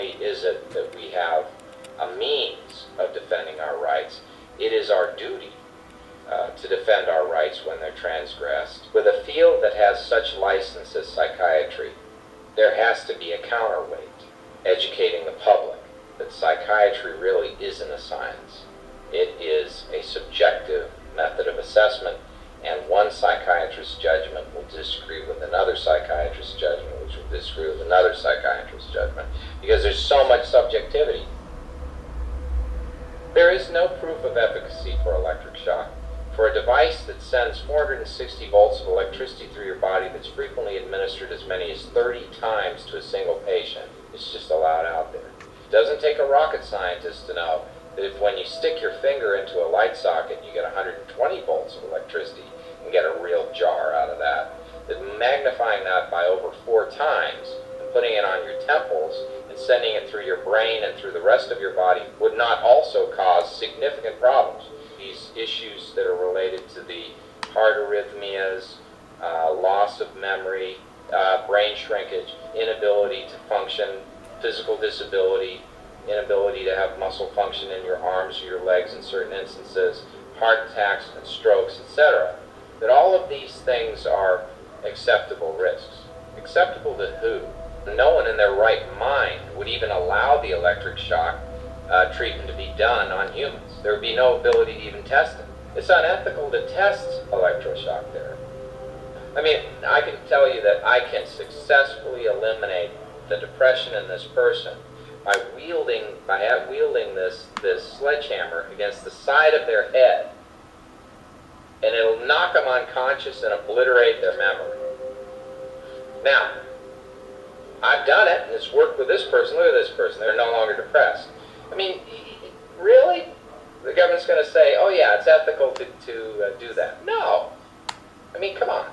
only is it that we have a means of defending our rights, it is our duty to defend our rights when they're transgressed. With a field that has such license as psychiatry, there has to be a counterweight, educating the public that psychiatry really isn't a science. It is a subjective method of assessment, and one psychiatrist's judgment will disagree with another psychiatrist's judgment, which will disagree with another psychiatrist's judgment, because there's so much subjectivity. There is no proof of efficacy for electric shock. For a device that sends 460 volts of electricity through your body that's frequently administered as many as 30 times to a single patient, it's just allowed out there. It doesn't take a rocket scientist to know that if when you stick your finger into a light socket, you get 120 volts of electricity and get a real jar out of that, that magnifying that by over 4 times and putting it on your temples and sending it through your brain and through the rest of your body would not also cause significant problems. These issues that are related to the heart arrhythmias, loss of memory, brain shrinkage, inability to function, physical disability, inability to have muscle function in your arms or your legs in certain instances, heart attacks and strokes, etc. That all of these things are acceptable risks. Acceptable to who? No one in their right mind would even allow the electric shock treatment to be done on humans. There would be no ability to even test it. It's unethical to test electroshock therapy. I mean, I can tell you that I can successfully eliminate the depression in this person by wielding this sledgehammer against the side of their head, and it'll knock them unconscious and obliterate their memory. Now, I've done it, and it's worked with this person. Look at this person. They're no longer depressed. I mean, really? The government's going to say, oh yeah, it's ethical to do that. No. I mean, come on.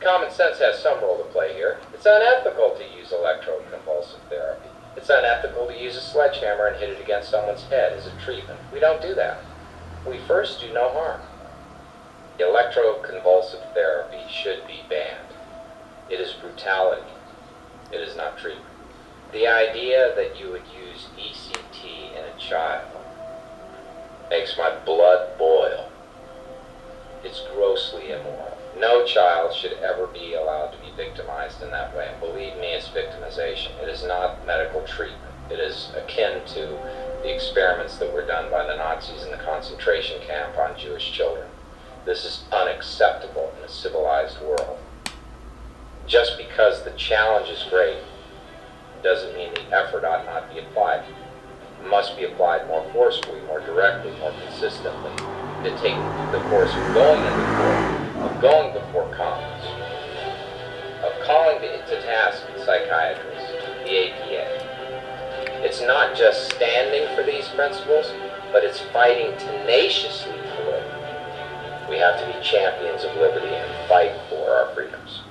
Common sense has some role to play here. It's unethical to use electroconvulsive therapy. It's unethical to use a sledgehammer and hit it against someone's head as a treatment. We don't do that. We first do no harm. Electroconvulsive therapy should be banned. It is brutality. It is not treatment. The idea that you would use ECT in a child makes my blood boil. It's grossly immoral. No child should ever be allowed to be victimized in that way. And believe me, it's victimization. It is not medical treatment. It is akin to the experiments that were done by the Nazis in the concentration camp on Jewish children. This is unacceptable in a civilized world. Just because the challenge is great doesn't mean the effort ought not be applied. It must be applied more forcefully, more directly, more consistently. To take the course of going into court, of going before Congress, of calling to task psychiatrists, the APA. It's not just standing for these principles, but it's fighting tenaciously for it. We have to be champions of liberty and fight for our freedoms.